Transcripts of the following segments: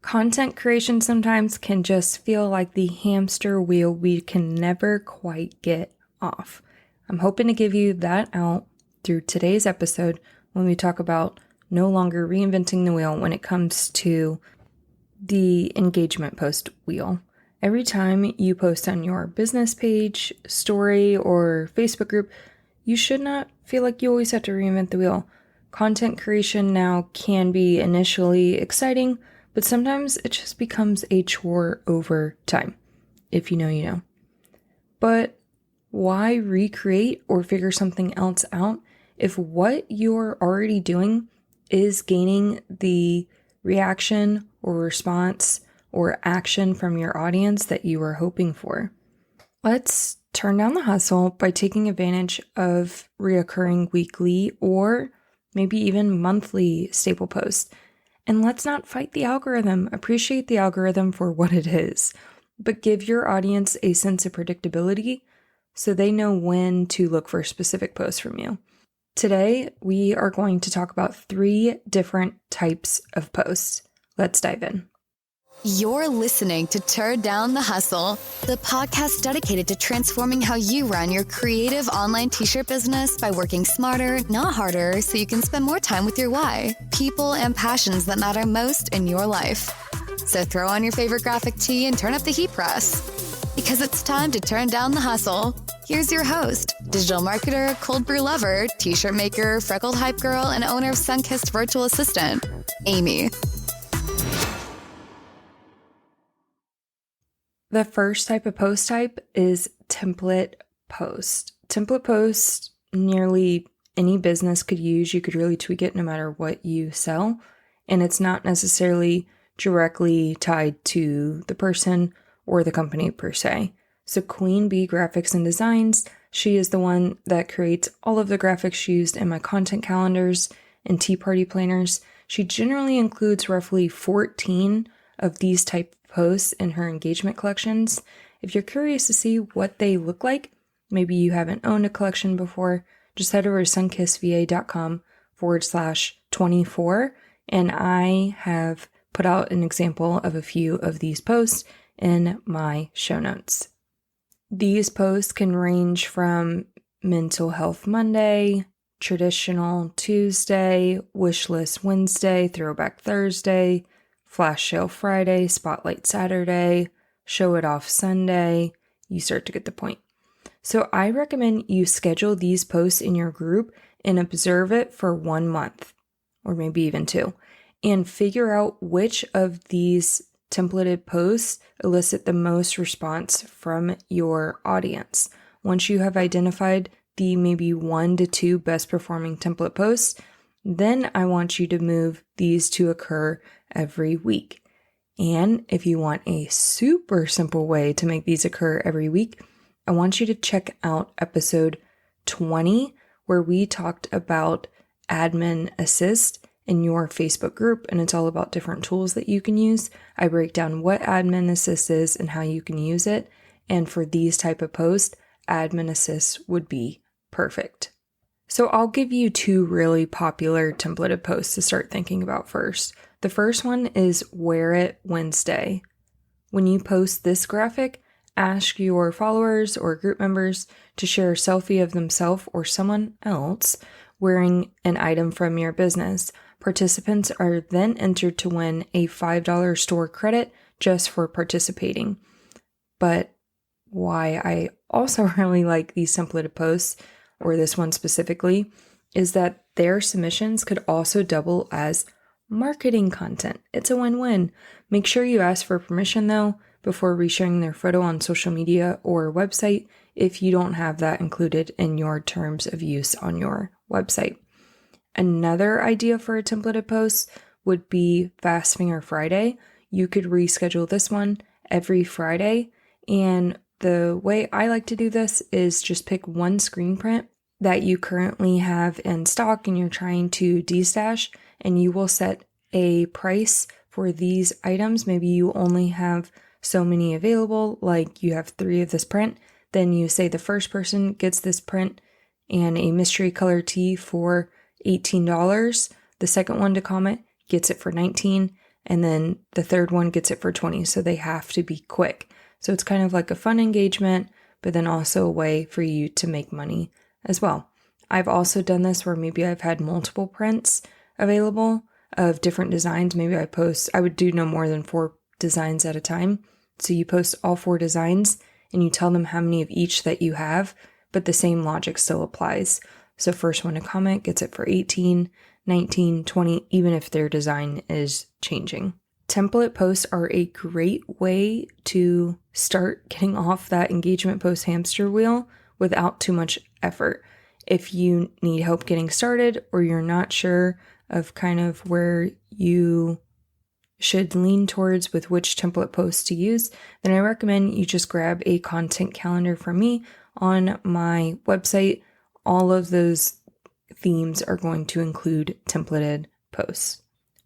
Content creation sometimes can just feel like the hamster wheel we can never quite get off. I'm hoping to give you that out through today's episode when we talk about no longer reinventing the wheel when it comes to the engagement post wheel. Every time you post on your business page, story, or Facebook group, you should not feel like you always have to reinvent the wheel. Content creation now can be initially exciting, but sometimes it just becomes a chore over time. If you know, you know. But why recreate or figure something else out if what you're already doing is gaining the reaction or response or action from your audience that you were hoping for? Let's turn down the hustle by taking advantage of reoccurring weekly or maybe even monthly staple posts. And let's not fight the algorithm. Appreciate the algorithm for what it is, but give your audience a sense of predictability so they know when to look for specific posts from you. Today, we are going to talk about 3 different types of posts. Let's dive in. You're listening to Turn Down the Hustle, the podcast dedicated to transforming how you run your creative online t-shirt business by working smarter, not harder, so you can spend more time with your why, people, and passions that matter most in your life. So throw on your favorite graphic tee and turn up the heat press, because it's time to turn down the hustle. Here's your host, digital marketer, cold brew lover, t-shirt maker, freckled hype girl, and owner of Sunkissed Virtual Assistant, Amy. The first type of post type is template post. Template post, nearly any business could use. You could really tweak it no matter what you sell. And it's not necessarily directly tied to the person or the company per se. So Queen Bee Graphics and Designs, she is the one that creates all of the graphics used in my content calendars and tea party planners. She generally includes roughly 14 of these type posts in her engagement collections. If you're curious to see what they look like, maybe you haven't owned a collection before, just head over to sunkissva.com/24, and I have put out an example of a few of these posts in my show notes. These posts can range from Mental Health Monday, Traditional Tuesday, Wishlist Wednesday, Throwback Thursday, Flash Sale Friday, Spotlight Saturday, Show It Off Sunday. You start to get the point. So I recommend you schedule these posts in your group and observe it for 1 month, or maybe even 2, and figure out which of these templated posts elicit the most response from your audience. Once you have identified the maybe 1 to 2 best performing template posts, then I want you to move these to occur every week. And if you want a super simple way to make these occur every week, I want you to check out episode 20, where we talked about admin assist in your Facebook group, and it's all about different tools that you can use. I break down what admin assist is and how you can use it. And for these type of posts, admin assist would be perfect. So I'll give you 2 really popular templated posts to start thinking about first. The first one is Wear It Wednesday. When you post this graphic, ask your followers or group members to share a selfie of themselves or someone else wearing an item from your business. Participants are then entered to win a $5 store credit just for participating. But why I also really like these templated posts, or this one specifically, is that their submissions could also double as marketing content. It's a win-win. Make sure you ask for permission though before resharing their photo on social media or website if you don't have that included in your terms of use on your website. Another idea for a templated post would be Fast Finger Friday. You could reschedule this one every Friday, and the way I like to do this is just pick one screen print that you currently have in stock and you're trying to destash, and you will set a price for these items. Maybe you only have so many available, like you have 3 of this print. Then you say the first person gets this print and a mystery color tee for $18. The second one to comment gets it for $19, and then the third one gets it for 20. So they have to be quick. So it's kind of like a fun engagement, but then also a way for you to make money as well. I've also done this where maybe I've had multiple prints available of different designs. Maybe I would do no more than 4 designs at a time. So you post all 4 designs and you tell them how many of each that you have, but the same logic still applies. So first one to comment gets it for 18, 19, 20, even if their design is changing. Template posts are a great way to start getting off that engagement post hamster wheel without too much effort. If you need help getting started or you're not sure of kind of where you should lean towards with which template posts to use, then I recommend you just grab a content calendar from me on my website. All of those themes are going to include templated posts.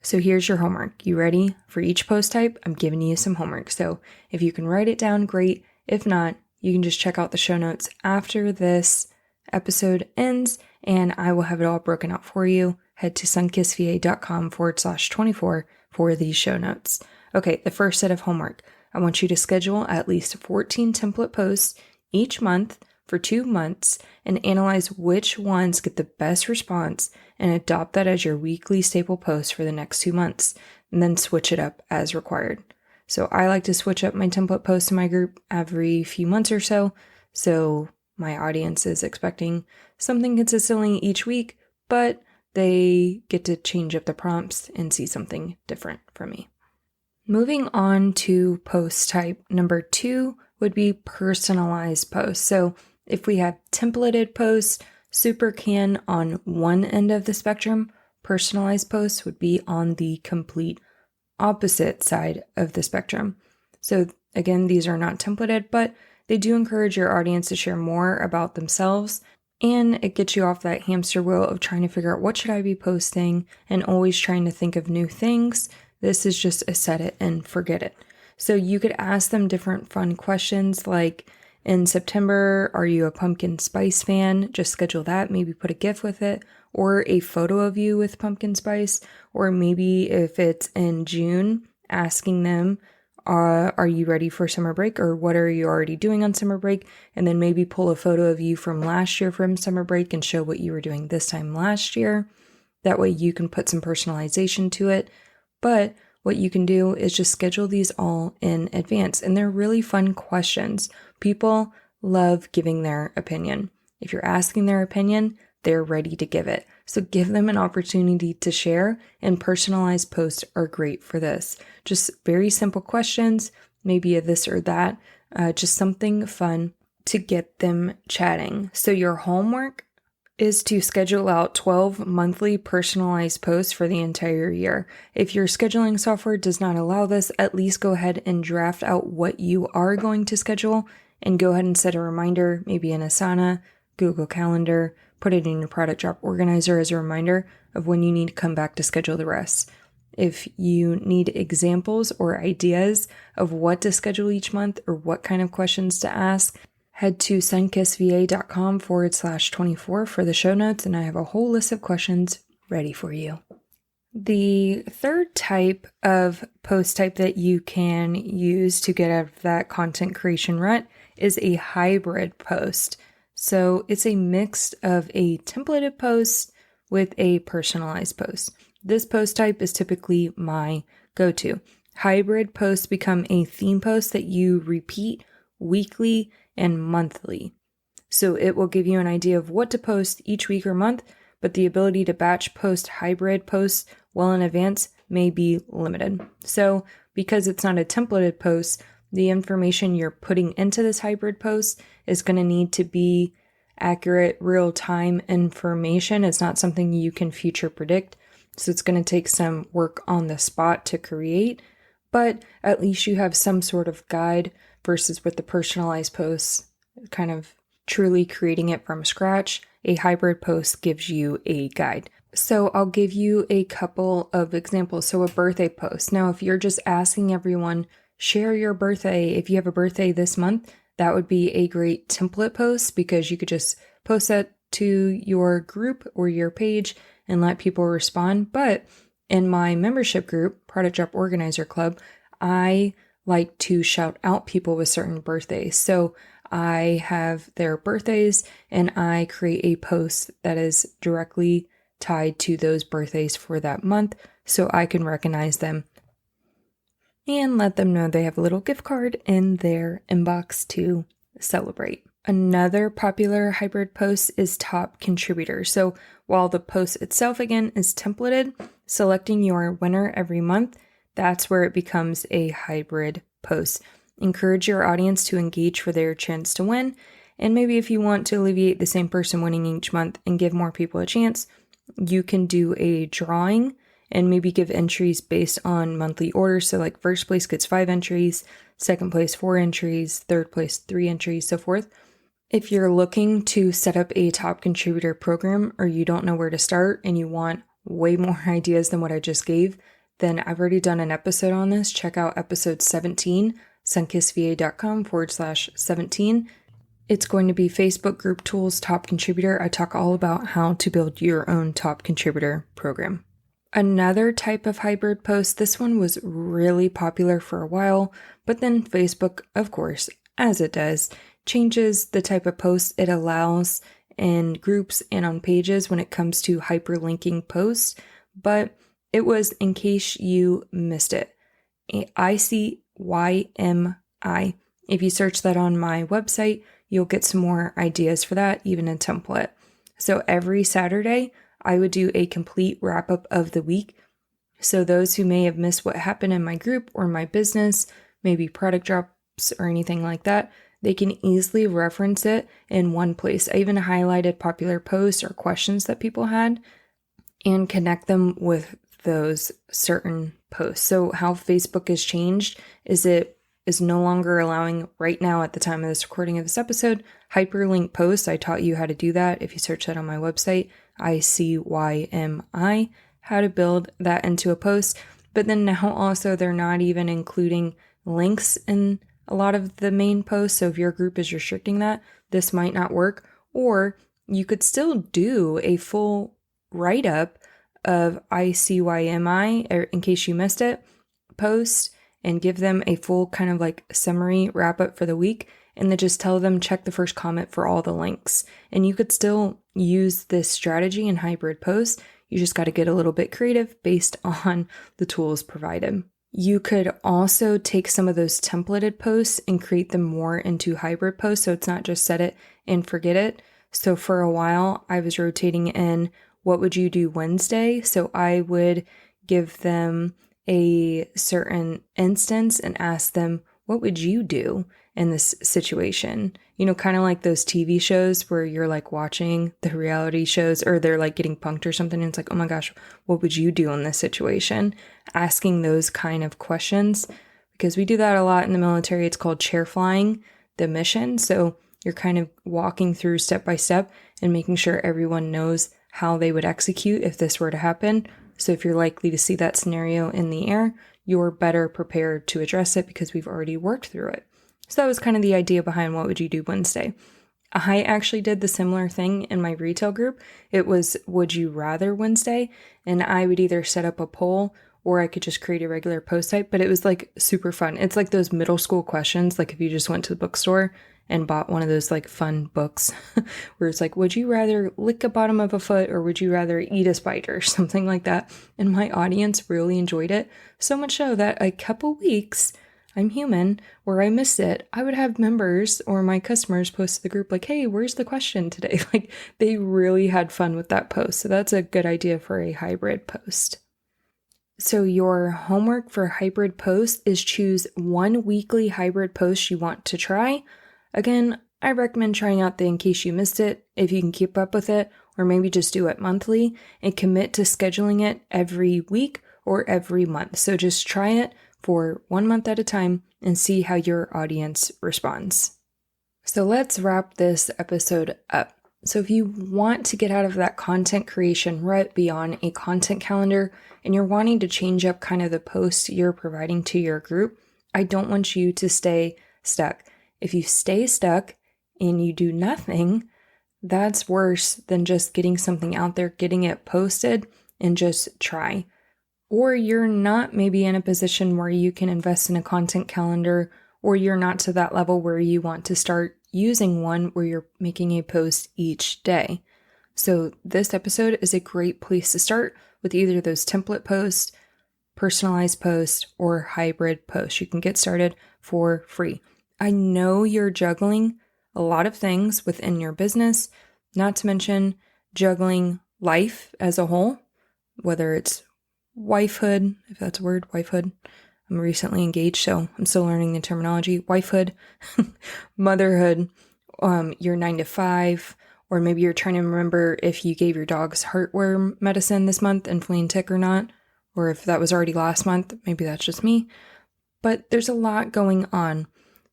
So here's your homework. You ready? For each post type, I'm giving you some homework. So if you can write it down, great. If not, you can just check out the show notes after this episode ends, and I will have it all broken out for you. Head to sunkissva.com/24 for these show notes. Okay, the first set of homework. I want you to schedule at least 14 template posts each month for 2 months and analyze which ones get the best response and adopt that as your weekly staple post for the next 2 months, and then switch it up as required. So I like to switch up my template posts in my group every few months or so. So my audience is expecting something consistently each week, but they get to change up the prompts and see something different from me. Moving on to post type number 2 would be personalized posts. So if we have templated posts, super can on one end of the spectrum, personalized posts would be on the complete opposite side of the spectrum. So again, these are not templated, but they do encourage your audience to share more about themselves, and it gets you off that hamster wheel of trying to figure out what should I be posting and always trying to think of new things. This is just a set it and forget it. So you could ask them different fun questions like, in September, are you a pumpkin spice fan? Just schedule that, maybe put a GIF with it, or a photo of you with pumpkin spice. Or maybe if it's in June, asking them, are you ready for summer break, or what are you already doing on summer break? And then maybe pull a photo of you from last year from summer break and show what you were doing this time last year. That way you can put some personalization to it. But what you can do is just schedule these all in advance. And they're really fun questions. People love giving their opinion. If you're asking their opinion, they're ready to give it. So give them an opportunity to share, and personalized posts are great for this. Just very simple questions, maybe a this or that, just something fun to get them chatting. So your homework is to schedule out 12 monthly personalized posts for the entire year. If your scheduling software does not allow this, at least go ahead and draft out what you are going to schedule and go ahead and set a reminder, maybe in Asana, Google Calendar, put it in your product drop organizer as a reminder of when you need to come back to schedule the rest. If you need examples or ideas of what to schedule each month or what kind of questions to ask, head to sunkissva.com/24 for the show notes, and I have a whole list of questions ready for you. The third type of post type that you can use to get out of that content creation rut is a hybrid post. So it's a mix of a templated post with a personalized post. This post type is typically my go-to. Hybrid posts become a theme post that you repeat weekly and monthly. So it will give you an idea of what to post each week or month, but the ability to batch post hybrid posts well in advance may be limited. So because it's not a templated post, the information you're putting into this hybrid post is going to need to be accurate, real-time information. It's not something you can future predict. So it's going to take some work on the spot to create, but at least you have some sort of guide versus with the personalized posts, kind of truly creating it from scratch. A hybrid post gives you a guide. So I'll give you a couple of examples. So a birthday post. Now, if you're just asking everyone, share your birthday. If you have a birthday this month, that would be a great template post because you could just post that to your group or your page and let people respond. But In my membership group, Product Drop Organizer Club, I like to shout out people with certain birthdays. So I have their birthdays and I create a post that is directly tied to those birthdays for that month so I can recognize them and let them know they have a little gift card in their inbox to celebrate. Another popular hybrid post is top contributor. So while the post itself again is templated, selecting your winner every month, that's where it becomes a hybrid post. Encourage your audience to engage for their chance to win. And maybe if you want to alleviate the same person winning each month and give more people a chance, you can do a drawing and maybe give entries based on monthly orders. So like first place gets 5 entries, second place 4 entries, third place 3 entries, so forth. If you're looking to set up a top contributor program or you don't know where to start and you want way more ideas than what I just gave, then I've already done an episode on this. Check out episode 17, sunkissva.com/17. It's going to be Facebook group tools, top contributor. I talk all about how to build your own top contributor program. Another type of hybrid post, this one was really popular for a while, but then Facebook, of course, as it does, changes the type of post it allows in groups and on pages when it comes to hyperlinking posts, but it was in case you missed it. ICYMI. If you search that on my website, you'll get some more ideas for that, even a template. So every Saturday, I would do a complete wrap up of the week. So those who may have missed what happened in my group or my business, maybe product drops or anything like that, they can easily reference it in one place. I even highlighted popular posts or questions that people had and connect them with those certain posts. So how Facebook has changed is it is no longer allowing, right now at the time of this recording of this episode, hyperlink posts. I taught you how to do that. If you search that on my website, ICYMI, how to build that into a post. But then now also they're not even including links in a lot of the main posts. So if your group is restricting that, this might not work. Or you could still do a full write-up of ICYMI, or in case you missed it, post, and give them a full kind of like summary wrap-up for the week, and then just tell them check the first comment for all the links. And you could still use this strategy in hybrid posts. You just got to get a little bit creative based on the tools provided. You could also take some of those templated posts and create them more into hybrid posts. So it's not just set it and forget it. So for a while, I was rotating in what would you do Wednesday? So I would give them a certain instance and ask them, what would you do in this situation? You know, kind of like those TV shows where you're like watching the reality shows or they're like getting punked or something. And it's like, oh my gosh, what would you do in this situation? Asking those kind of questions, because we do that a lot in the military. It's called chair flying the mission. So you're kind of walking through step by step and making sure everyone knows how they would execute if this were to happen. So if you're likely to see that scenario in the air, you're better prepared to address it because we've already worked through it. So that was kind of the idea behind what would you do Wednesday. I actually did the similar thing in my retail group. It was would you rather Wednesday, and I would either set up a poll or I could just create a regular post type, but it was like super fun. It's like those middle school questions, like if you just went to the bookstore and bought one of those like fun books where it's like, would you rather lick the bottom of a foot or would you rather eat a spider? Something like that. And my audience really enjoyed it. So much so that a couple weeks, I'm human, where I missed it, I would have members or my customers post to the group like, hey, where's the question today? Like they really had fun with that post. So that's a good idea for a hybrid post. So your homework for hybrid posts is choose one weekly hybrid post you want to try. Again, I recommend trying out the in case you missed it, if you can keep up with it, or maybe just do it monthly and commit to scheduling it every week or every month. So just try it for 1 month at a time and see how your audience responds. So let's wrap this episode up. So if you want to get out of that content creation rut beyond a content calendar and you're wanting to change up kind of the posts you're providing to your group, I don't want you to stay stuck. If you stay stuck and you do nothing, that's worse than just getting something out there, getting it posted, and just try. or you're not maybe in a position where you can invest in a content calendar, or you're not to that level where you want to start using one where you're making a post each day. So this episode is a great place to start with either those template posts, personalized posts, or hybrid posts. You can get started for free. I know you're juggling a lot of things within your business, not to mention juggling life as a whole, whether it's wifehood, if that's a word, wifehood. I'm recently engaged, so I'm still learning the terminology. Wifehood, motherhood, your 9 to 5, or maybe you're trying to remember if you gave your dog's heartworm medicine this month and flea and tick or not, or if that was already last month. Maybe that's just me. But there's a lot going on.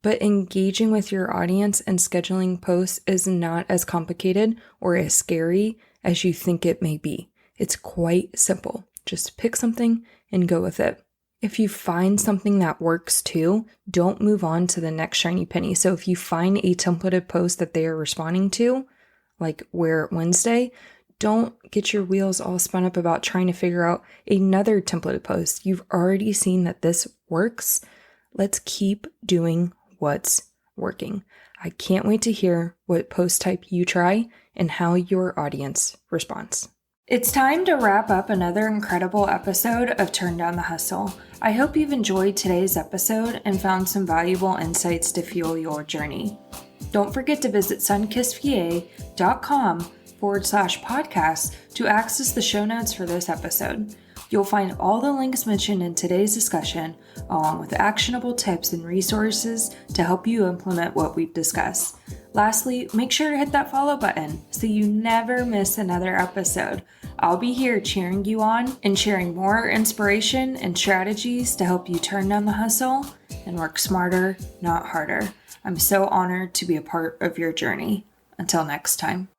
But engaging with your audience and scheduling posts is not as complicated or as scary as you think it may be. It's quite simple. Just pick something and go with it. If you find something that works too, don't move on to the next shiny penny. So if you find a templated post that they are responding to, like Wear It Wednesday, don't get your wheels all spun up about trying to figure out another templated post. You've already seen that this works. Let's keep doing what's working. I can't wait to hear what post type you try and how your audience responds. It's time to wrap up another incredible episode of Turn Down the Hustle. I hope you've enjoyed today's episode and found some valuable insights to fuel your journey. Don't forget to visit sunkissva.com/podcast to access the show notes for this episode. You'll find all the links mentioned in today's discussion, along with actionable tips and resources to help you implement what we've discussed. Lastly, make sure to hit that follow button so you never miss another episode. I'll be here cheering you on and sharing more inspiration and strategies to help you turn down the hustle and work smarter, not harder. I'm so honored to be a part of your journey. Until next time.